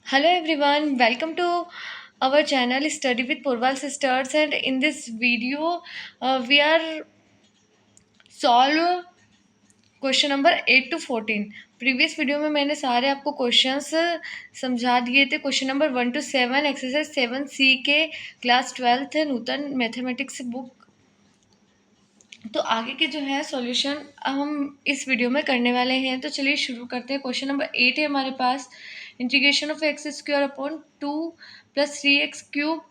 Hello everyone, welcome to our channel Study with Purval Sisters, and in this video we are solve question number 8 to 14। Previous video में मैंने सारे आपको questions समझा दिए थे। Question number 1 to 7 exercise 7C के class 12th नूतन mathematics book. तो आगे के जो है सॉल्यूशन हम इस वीडियो में करने वाले हैं। तो चलिए शुरू करते हैं। क्वेश्चन नंबर 8 है हमारे पास, integration of x square upon 2 + 3x cube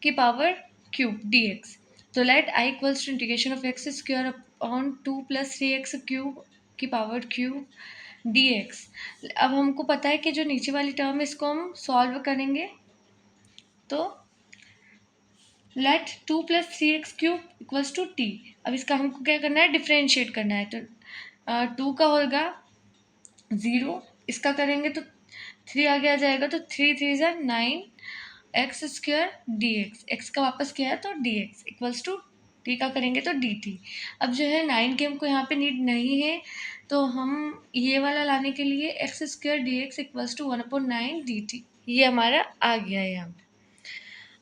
की पावर क्यूब dx। तो let I equals to integration of x square upon 2 + 3x cube की पावर क्यूब dx। अब हमको पता है कि जो नीचे वाली टर्म है इसको हम सॉल्व करेंगे। तो let 2 + 3x cube equals to t। अब इसका हमको क्या करना है, डिफ्रेंशिएट करना है। तो 2 का होगा 0, इसका करेंगे तो 3 आगे आ जाएगा, तो 3 3 ज़ा 9 x square d x. X का वापस किया है तो d x equals to t का करेंगे तो डी टी। अब जो है 9 की हमको यहाँ पे नीड नहीं है, तो हम ये वाला लाने के लिए x square d x equals to 1/9 d t, ये हमारा आ गया है यहाँ पे।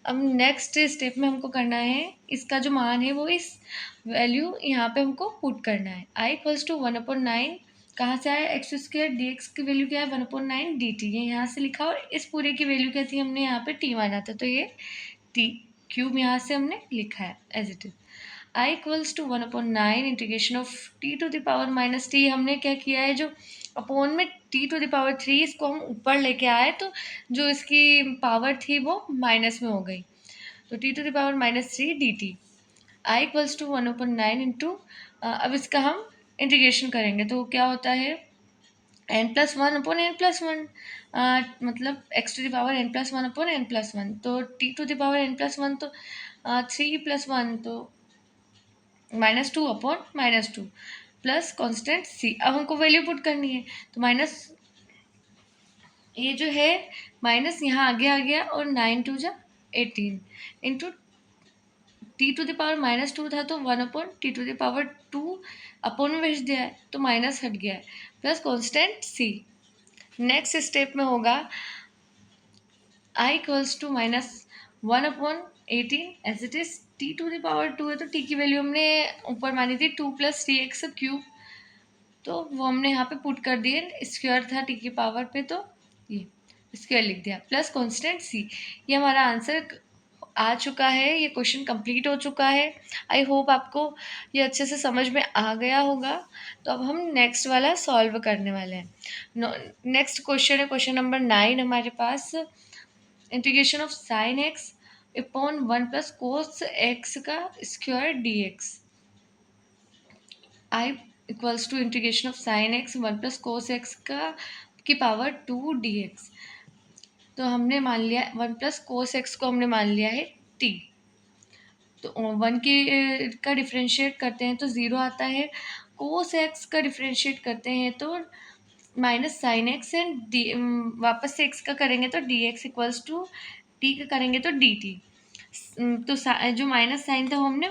अब नेक्स्ट स्टेप में हमको करना है, इसका जो मान है वो इस वैल्यू यहाँ पे हमको पुट करना है। आई इक्वल्स टू 1/9 कहाँ से आया, एक्स स्क्वायर डी एक्स की वैल्यू क्या है 1/9 डी टी, ये यहाँ से लिखा। और इस पूरे की वैल्यू क्या थी, हमने यहाँ पे टी माना था, तो ये टी क्यूब यहाँ से हमने लिखा है as it is. I equals to 1/9 integration of t to the power minus t. हमने क्या किया है, जो अपॉन में टी टू द पावर 3 इसको हम ऊपर लेके आए, तो जो इसकी पावर थी वो माइनस में हो गई, तो t to the power -3 d t. I equals to 1/9 into, अब इसका हम इंटीग्रेशन करेंगे तो क्या होता है n+1/n+1, मतलब x to the power n+1/n+1। तो t to the power n+1 तो 3 + 1 तो -2/-2 प्लस कॉन्स्टेंट c। अब हमको वैल्यू पुट करनी है, तो माइनस ये जो है माइनस यहाँ आगे आ गया, और 9 2 = 18 into t to the power -2 था तो 1/t to the power 2 upon में भेज दिया है, तो माइनस हट गया है, plus constant c। Next step में होगा I equals to -1/18 as it is. T to the power 2 है तो टी की वैल्यू हमने ऊपर मानी थी 2 + 3x क्यूब, तो वो हमने यहाँ पे पुट कर दिए। स्क्वायर था टी की पावर पे, तो ये स्क्वायर लिख दिया, प्लस कॉन्स्टेंट सी। ये हमारा आंसर आ चुका है, ये क्वेश्चन कंप्लीट हो चुका है। आई होप आपको ये अच्छे से समझ में आ गया होगा। तो अब हम नेक्स्ट वाला सॉल्व करने वाले हैं। नेक्स्ट क्वेश्चन है क्वेश्चन नंबर 9 हमारे पास, integration of sine x upon 1 + cos x का square d x. I equals to integration of sine x 1 + cos x का की पावर 2 डी एक्स। तो हमने मान लिया 1 + cos x को हमने मान लिया है t। तो 1 की का डिफ्रेंशिएट करते हैं तो 0 आता है, cos x का डिफ्रेंशिएट करते हैं तो minus sine x, and d वापस से x का करेंगे तो d x equals to t का करेंगे तो डी टी। तो जो माइनस साइन था वो हमने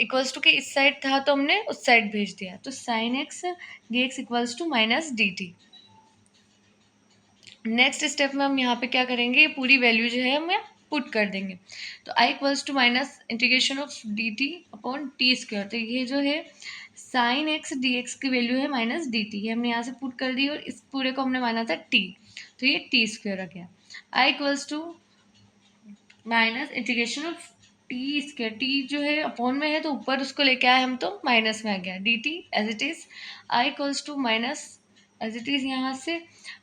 इक्वल्स टू के इस साइड था तो हमने उस साइड भेज दिया, तो sine x d x equals to minus d t. Next step में हम यहाँ पे क्या करेंगे, ये पूरी वैल्यू जो है हम पुट कर देंगे। तो I equals to minus integration of d t upon t square. तो ये जो है साइन एक्स डी एक्स की वैल्यू है माइनस डी टी, ये हमने यहाँ से पुट कर दी, और इस पूरे को हमने माना था टी, तो ये टी स्क्वायर आ गया। I equals to minus integration of t square, t जो है अपॉन में है तो ऊपर उसको लेके आए हम, तो माइनस में आ गया, d t as it is. I equals to minus as it is यहाँ से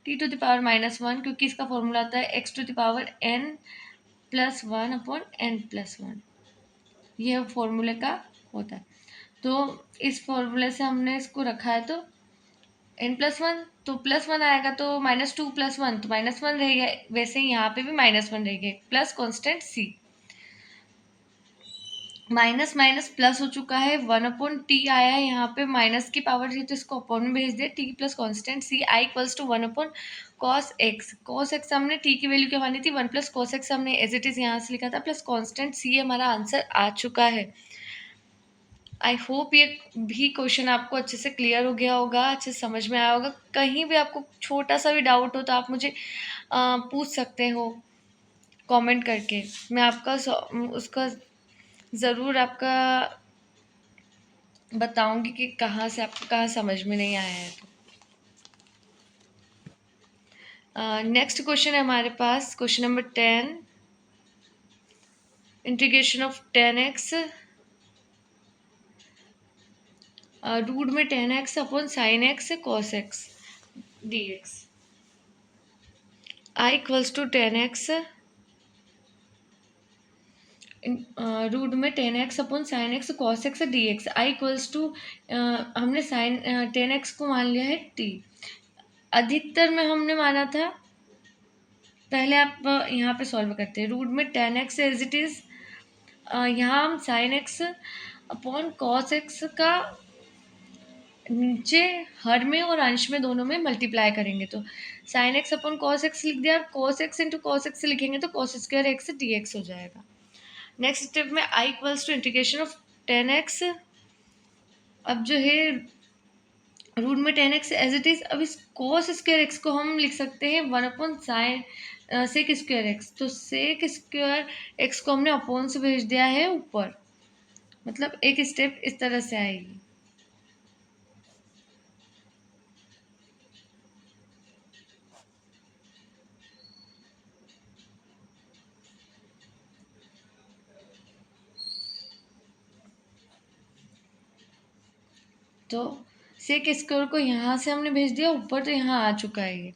टी टू द पावर -1, क्योंकि इसका फॉर्मूला आता है x to the power n+1/n+1, यह फॉर्मूले का होता है। तो इस फॉर्मूले से हमने इसको रखा है, तो n+1 तो +1 आएगा, तो -2 + 1 तो -1 रहेगा, वैसे ही यहाँ पे भी -1 रहेगा, plus constant c। Minus minus plus हो चुका है, 1/t आया है, यहाँ पे माइनस की पावर थी तो इसको अपॉन में भेज दिया, t plus constant c। I equals to 1/cos x। cos x हमने t की वैल्यू क्या मानी थी 1 + cos x, हमने एज इट इज यहाँ से लिखा था, प्लस कॉन्स्टेंट c। हमारा आंसर आ चुका है। आई होप ये भी क्वेश्चन आपको अच्छे से क्लियर हो गया होगा, अच्छे से समझ में आया होगा। कहीं भी आपको छोटा सा भी डाउट हो तो आप मुझे पूछ सकते हो कमेंट करके। मैं आपका उसका ज़रूर आपका बताऊंगी कि कहाँ से आपको कहाँ समझ में नहीं आया है। तो नेक्स्ट क्वेश्चन है हमारे पास, question number 10, integration of 10x root में 10x upon sine x cos x d x. I equals to 10x root में 10x upon sine x cos x d x. I equals to हमने sine 10x को मान लिया है t। अधिकतर में हमने माना था, पहले आप यहाँ पे सॉल्व करते हैं। रूट में 10x एज इट इज़, यहाँ हम sign x upon cos x का नीचे हर में और अंश में दोनों में मल्टीप्लाई करेंगे, तो sine x upon cos x लिख दिया। Cos x into cos x लिखेंगे तो cos square x d x हो जाएगा। नेक्स्ट स्टेप में I equals to integration of 10x। अब जो है रूट में 10x एज इट इज़, अब इस कॉस स्क्वायर एक्स को हम लिख सकते हैं 1 upon sine sec square x. तो सेक स्क्वायर एक्स को हमने अपॉन से भेज दिया है ऊपर, मतलब एक स्टेप इस तरह से आएगी। तो सेक स्क्वायर को यहाँ से हमने भेज दिया ऊपर, तो यहाँ आ चुका है ये।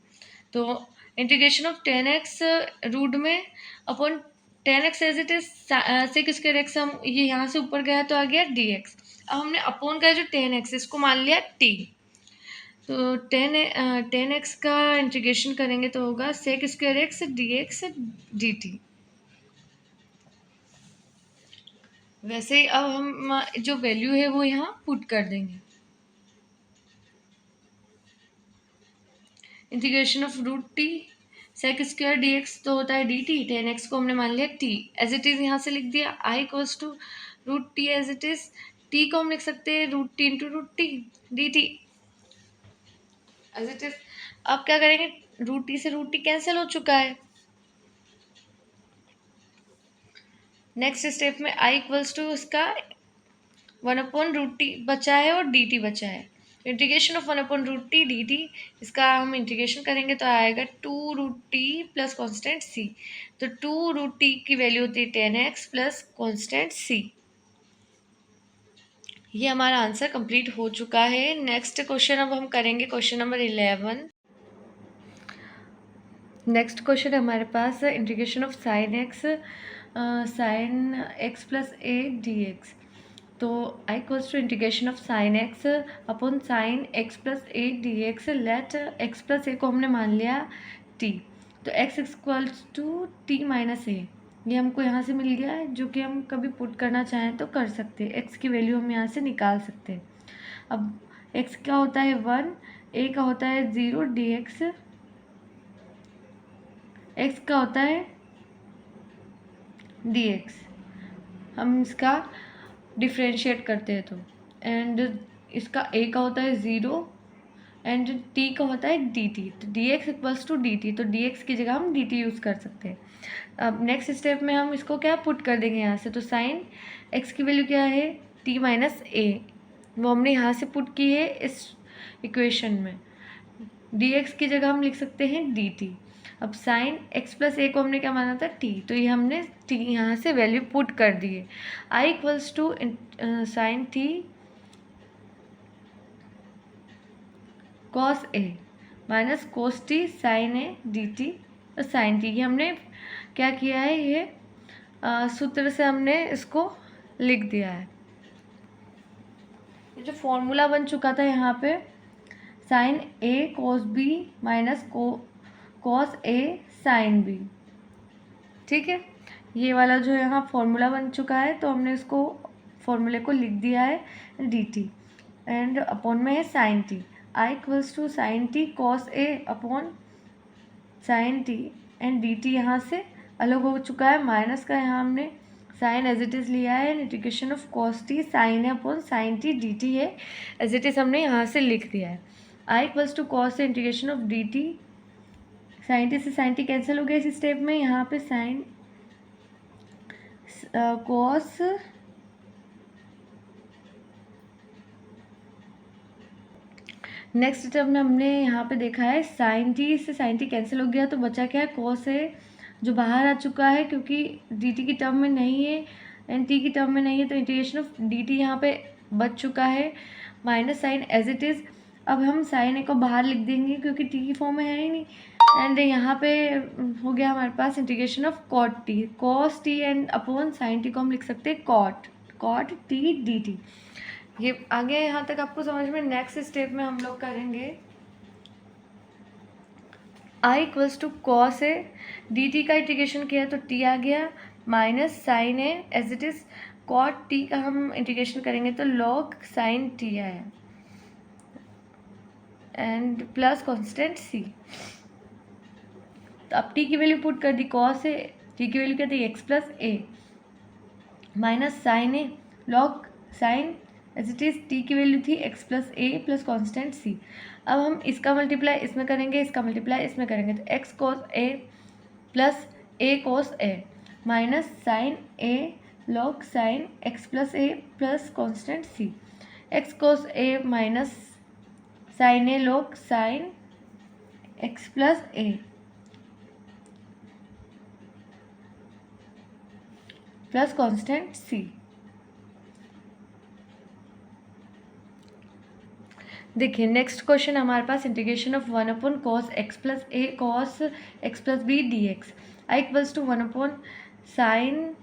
तो इंटीग्रेशन ऑफ 10x रूट में upon 10x as it is sec square x, हम ये यहाँ से ऊपर गया तो आ गया dx। अब हमने अपॉन का जो 10x इसको मान लिया t। तो 10x का इंटीग्रेशन करेंगे तो होगा sec square x dx dt। वैसे ही अब हम जो वैल्यू है वो यहाँ पुट कर देंगे। Integration of root t sec square d x तो होता है डी टी। 10x को हमने मान लिया टी एज इट इज़, यहाँ से लिख दिया। I equals to root t as it is, t को हम लिख सकते हैं root t into root t d t as it is. अब क्या करेंगे, रूट टी से रूट टी कैंसिल हो चुका है। नेक्स्ट स्टेप में आई इक्वल्स टू इसका 1 अपॉन रूट टी बचा है और डी टी बचा है। Integration of 1 upon root t d t, इसका हम इंटीग्रेशन करेंगे तो आएगा 2 root t plus constant c. तो 2 रूट टी की वैल्यू होती है 10x प्लस कॉन्स्टेंट सी। ये हमारा आंसर कंप्लीट हो चुका है। नेक्स्ट क्वेश्चन अब हम करेंगे क्वेश्चन नंबर 11। नेक्स्ट क्वेश्चन है हमारे पास integration of sine x plus a d x. तो I equals to integration of sine x upon sine x plus a d x. Let x plus a को हमने मान लिया टी, तो x equals to t minus a. ये हमको यहाँ से मिल गया है, जो कि हम कभी पुट करना चाहें तो कर सकते हैं। एक्स की वैल्यू हम यहाँ से निकाल सकते हैं। अब एक्स का होता है 1, ए का होता है 0, डी एक्स एक्स का होता है डी एक्स। हम इसका डिफ्रेंशिएट करते हैं तो, एंड इसका ए का होता है 0 एंड टी का होता है डी टी। तो d x equals to d t, तो डी एक्स की जगह हम डी टी यूज़ कर सकते हैं। अब नेक्स्ट स्टेप में हम इसको क्या पुट कर देंगे यहाँ से। तो साइन एक्स की वैल्यू क्या है, टी माइनस ए, वो हमने यहाँ से पुट की है इस इक्वेशन में। डी एक्स की जगह हम लिख सकते हैं डी टी। अब साइन एक्स प्लस ए को हमने क्या माना था, टी, तो ये हमने टी यहाँ से वैल्यू पुट कर दी है। I equals to sine t cos a minus cos t sine a d t और साइन टी। ये हमने क्या किया है, ये सूत्र से हमने इसको लिख दिया है। ये जो फॉर्मूला बन चुका था यहाँ पे, sign a cos b minus cos A sine B, ठीक है। ये वाला जो यहाँ फॉर्मूला बन चुका है, तो हमने इसको फॉर्मूले को लिख दिया है डी टी एंड अपॉन में है sine t. I equals to sine t cos a upon sine t and d t यहाँ से अलग हो चुका है। माइनस का यहाँ हमने साइन एज इट इज़ लिया है, integration of cos t sine है upon sine t d t है, एज इट इज़ हमने यहाँ से लिख दिया है। आई इक्वल्स टू कॉस से integration of d t, sine t से साइन टी कैंसिल हो गया इस स्टेप में, यहाँ पे साइन कॉस नेक्स्ट स्टेप में हमने यहाँ पे देखा है साइन टी से साइन टी कैंसिल हो गया, तो बचा क्या है, कॉस है जो बाहर आ चुका है क्योंकि डी टी की टर्म में नहीं है एंड टी की टर्म में नहीं है, तो इंटीग्रेशन ऑफ डी टी यहाँ पे बच चुका है, minus sine as it is. अब हम साइन ए को बाहर लिख देंगे क्योंकि टी की फॉर्म में है ही नहीं, एंड यहाँ पे हो गया हमारे पास integration of cot t, cos t and upon sine t को हम लिख सकते हैं कॉट टी डी टी। ये आगे यहाँ तक आपको समझ में। नेक्स्ट स्टेप में हम लोग करेंगे I equals to cos a d t का इंटीग्रेशन किया तो टी आ गया, minus sine a as it is, cot t का हम इंटीग्रेशन करेंगे तो लॉग साइन टी आया, एंड प्लस कॉन्स्टेंट सी। तो अब टी की वैल्यू पुट कर दी, कॉस ए टी की वैल्यू क्या थी x plus a, minus sine a log sine as it is, t की वैल्यू थी x plus a plus constant c. अब हम इसका मल्टीप्लाई इसमें करेंगे, इसका मल्टीप्लाई इसमें करेंगे, तो x cos a plus a cos a minus sine a log sine x plus a plus constant c, x cos a minus sine a log sine x plus a plus constant c. देखिए next question हमारे पास integration of 1 upon cos x plus a cos x plus b d x, I equals to 1 upon sine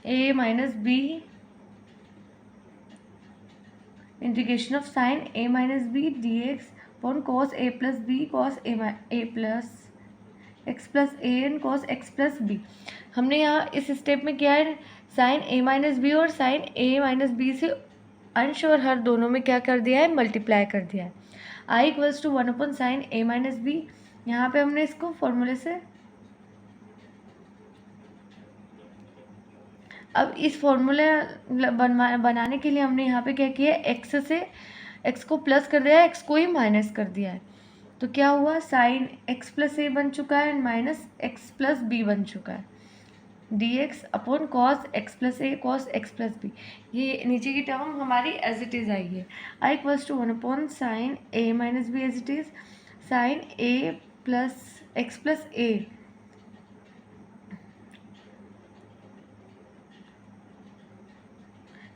a minus b integration of sine a minus b d x upon cos a plus b cos a plus x plus a and cos x plus b. हमने यहाँ इस step में किया है sine a minus b और sine a minus b से अंश और हर दोनों में क्या कर दिया है, मल्टीप्लाई कर दिया है। I equals to 1 upon sine a minus b, यहाँ पे हमने इसको फॉर्मूले से, अब इस फॉर्मूले बनाने के लिए हमने यहाँ पे क्या किया, एक्स से एक्स को प्लस कर दिया है, एक्स को ही माइनस कर दिया है, तो क्या हुआ साइन एक्स प्लस ए बन चुका है and minus x plus b बन चुका है, d x upon cos x plus a cos x plus b. ये नीचे की टर्म हमारी एज इट इज़ आई है। I equals to 1 upon sine a minus b as it is, sine a plus x plus a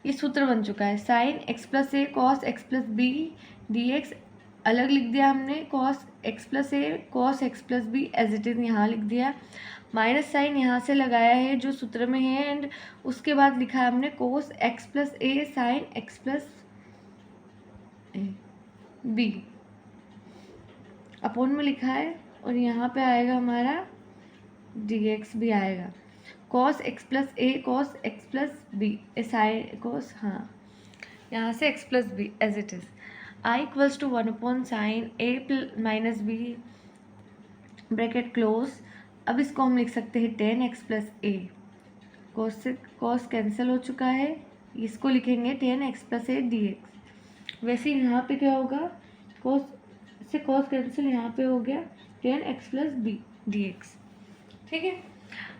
ये सूत्र बन चुका है, sine x plus a cos x plus b d x अलग लिख दिया हमने, cos x plus a cos x plus b as it is यहाँ लिख दिया, माइनस साइन यहाँ से लगाया है जो सूत्र में है, एंड उसके बाद लिखा है हमने cos x plus a sine x plus b upon में लिखा है, और यहाँ पे आएगा हमारा डी एक्स भी आएगा, cos x plus a cos x plus b sine cos, हाँ यहाँ से x plus b as it is. I equals to 1 upon sine a minus b bracket close. अब इसको हम लिख सकते हैं 10x प्लस ए, कॉस से कॉस कैंसिल हो चुका है, इसको लिखेंगे 10x plus a d x. वैसे यहाँ पे क्या होगा, कॉस से कॉस कैंसिल, यहाँ पे हो गया 10x plus b d x. ठीक है,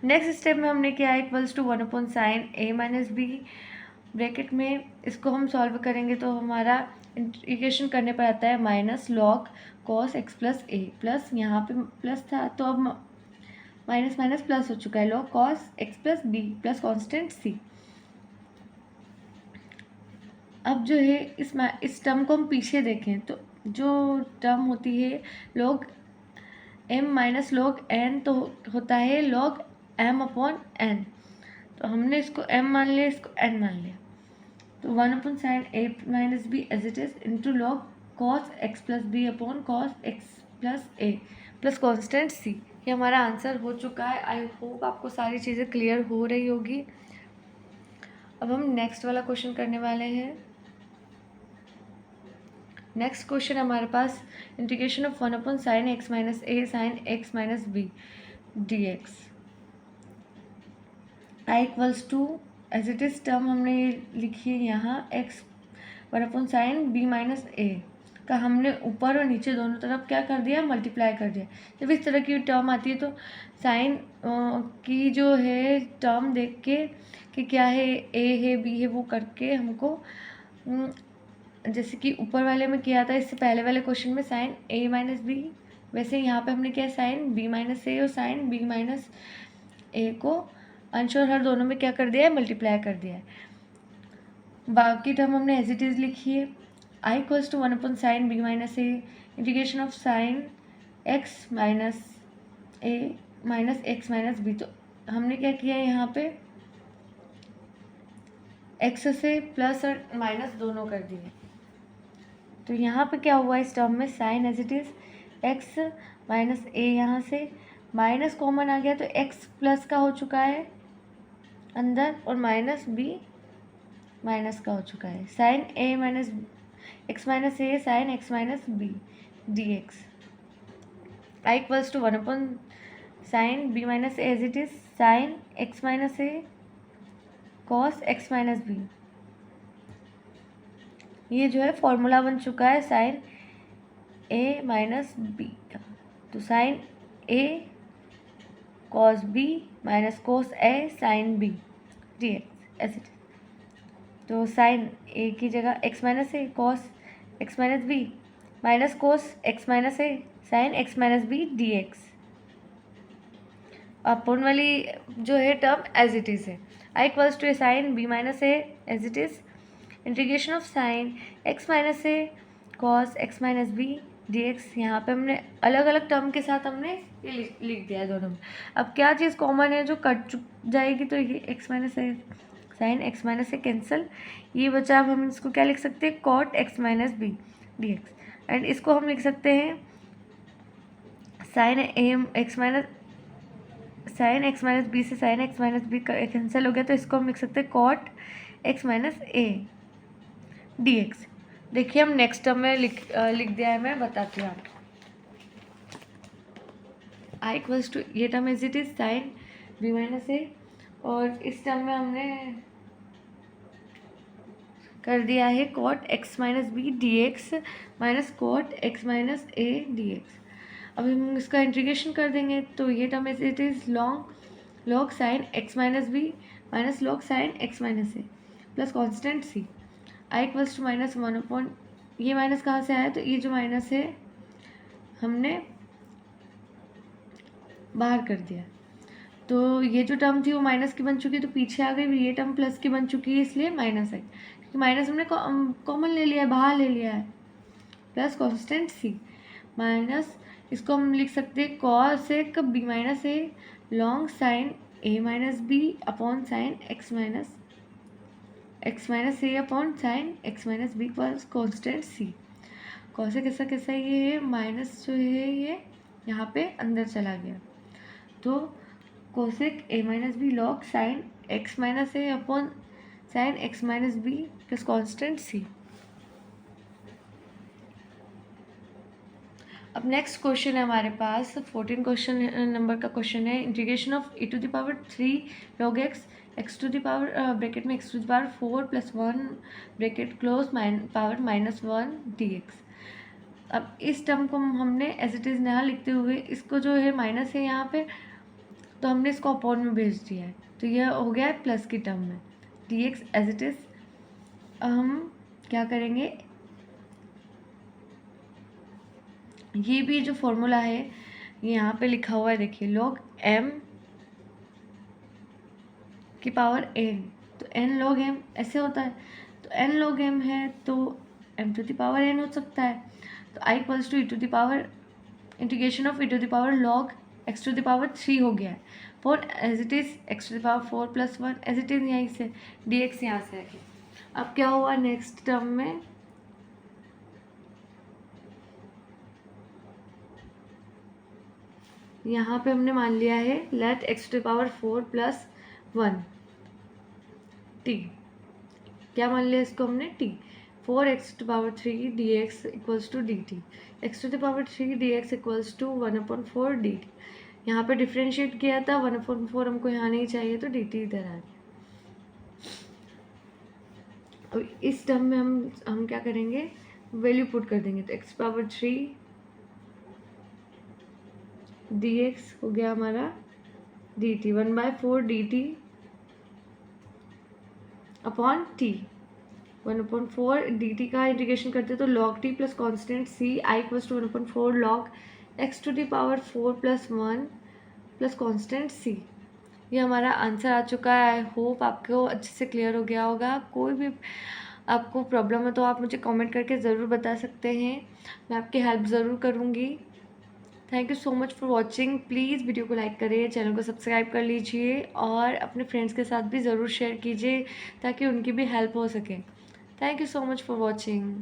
नेक्स्ट स्टेप में हमने किया equals to 1 upon sine a minus b bracket में, इसको हम सॉल्व करेंगे तो हमारा इंटीग्रेशन करने पर आता है minus log cos x plus a plus, यहाँ पे प्लस था तो अब माइनस माइनस प्लस हो चुका है, log cos x plus b plus constant c. अब जो है इस टर्म को हम पीछे देखें तो जो टर्म होती है log m minus log n, तो होता है लॉग एम अपॉन एन, तो हमने इसको एम मान लिया, इसको एन मान लिया, तो 1 upon sine a minus b as it is into log cos x plus b upon cos x plus a plus constant c. ये हमारा आंसर हो चुका है। आई होप आपको सारी चीज़ें क्लियर हो रही होगी। अब हम नेक्स्ट वाला क्वेश्चन करने वाले हैं। नेक्स्ट क्वेश्चन हमारे पास integration of 1 upon sine x minus a sine x minus b d x. I equals to as it is term हमने ये लिखी है यहाँ एक्स 1/sin b माइनस ए का हमने ऊपर और नीचे दोनों तरफ क्या कर दिया, मल्टीप्लाई कर दिया। जब इस तरह की टर्म आती है तो साइन की जो है टर्म देख के कि क्या है, ए है बी है, वो करके हमको जैसे कि ऊपर वाले में किया था इससे पहले वाले क्वेश्चन में साइन ए माइनस बी, वैसे यहाँ पे हमने किया साइन बी माइनस ए और साइन बी माइनस ए को अंश और हर दोनों में क्या कर दिया है, मल्टीप्लाई कर दिया है। बाकी टर्म हमने एज इट इज लिखी है। I equals to 1/sin b minus a integration of sine x minus a minus x minus b. तो हमने क्या किया है यहाँ पे एक्स से प्लस और माइनस दोनों कर दिए। तो यहाँ पे क्या हुआ इस टर्म में, sine as it is x minus a, यहाँ से माइनस कॉमन आ गया तो एक्स प्लस का हो चुका है अंदर और माइनस बी माइनस का हो चुका है। Sine a minus x minus a sine x minus b d x. I equals to 1/sin b minus a as it is sine x minus a cos x minus b. ये जो है formula बन चुका है sine a minus b का। तो sine a cos b minus cos a sine b d x ऐसे। तो साइन ए की जगह x minus a cos x minus b minus cos x minus a sine x minus b d x. Upon वाली जो है term as it is है। I equals to a sine b minus a as it is integration of sine x minus a cos x minus b d x. यहाँ पे हमने अलग अलग term के साथ हमने ये लिख दिया है दोनों में। अब क्या चीज़ कॉमन है जो कट जाएगी, तो ये x minus a sine x minus a cancel, ये बचा। अब हम इसको क्या लिख सकते हैं, cot x minus b d x. And इसको हम लिख सकते हैं साइन एक्स माइनस बी से sine x minus b cancel हो गया, तो इसको हम लिख सकते हैं cot x minus a d x. देखिए हम नेक्स्ट टर्म में लिख दिया है, मैं बताती हूँ आपको। आई इक्वल्स टू ये term as it is sine b minus a और इस टर्म में हमने कर दिया है cot x minus b d x minus cot x minus a d x. अब हम इसका इंटीग्रेशन कर देंगे तो ये term as it is log sine x minus b minus log sine x minus a plus constant c. I equals to -1 ये minus कहाँ से आया, तो ये जो माइनस है हमने बाहर कर दिया। तो ये जो टर्म थी वो माइनस की बन चुकी, तो पीछे आ गई। ये टर्म प्लस की बन चुकी है इसलिए माइनस है, क्योंकि माइनस हमने कॉमन ले लिया है, बाहर ले लिया है। प्लस कॉन्स्टेंट सी माइनस इसको हम लिख सकते हैं कॉस एक b minus a long sine a minus b upon sine x minus a upon sine x minus b plus constant c. कॉसे कैसा ये है, माइनस जो है ये यहाँ पे अंदर चला गया, तो cosec a minus b log sine x minus a upon sine x minus b plus constant c. अब नेक्स्ट क्वेश्चन है हमारे पास 14 क्वेश्चन नंबर का क्वेश्चन है। Integration of e⁻³ log x to the power bracket में x to the power 4 + 1 bracket close power -1 dx। अब इस term को हमने एज इट इज़ यहाँ लिखते हुए इसको जो है माइनस है यहाँ पे, तो हमने इसको अपॉन में भेज दिया है, तो यह हो गया है प्लस की टर्म में dx एज इट इज़। हम क्या करेंगे, ये भी जो फॉर्मूला है ये यहाँ पे लिखा हुआ है, देखिए log m की पावर n, तो n log m ऐसे होता है, तो n log m है तो m to the power n हो सकता है। तो i equals to integration of e⁻log x to the power 3 हो गया है, for as it is x to the power 4 + 1 as it is यहीं से dx यहाँ से आगे। अब क्या हुआ नेक्स्ट टर्म में, यहाँ पे हमने मान लिया है let x to the power 4 + 1 t, क्या मान लिया इसको हमने t, 4x to the power 3 dx equals to dt, x to the power 3 dx equals to 1/4 dt। यहाँ पे डिफ्रेंशिएट किया था 1/4 हमको यहाँ नहीं चाहिए तो dt इधर आ गया। अब इस टर्म में हम क्या करेंगे, वैल्यू पुट कर देंगे। तो x⁻3 dx हो गया हमारा dt 1/4 dt upon t 1/4 dt का इंटीग्रेशन करते तो log t plus constant c i equals to 1/4 log x⁴ plus 1 plus constant c। ये हमारा आंसर आ चुका है। आई होप आपको अच्छे से क्लियर हो गया होगा। कोई भी आपको प्रॉब्लम है तो आप मुझे कमेंट करके ज़रूर बता सकते हैं, मैं आपकी हेल्प ज़रूर करूँगी। Thank you so much for watching. Please video को लाइक करिए, चैनल को सब्सक्राइब कर लीजिए और अपने फ्रेंड्स के साथ भी ज़रूर शेयर कीजिए ताकि उनकी भी हेल्प हो सके। Thank you so much for watching.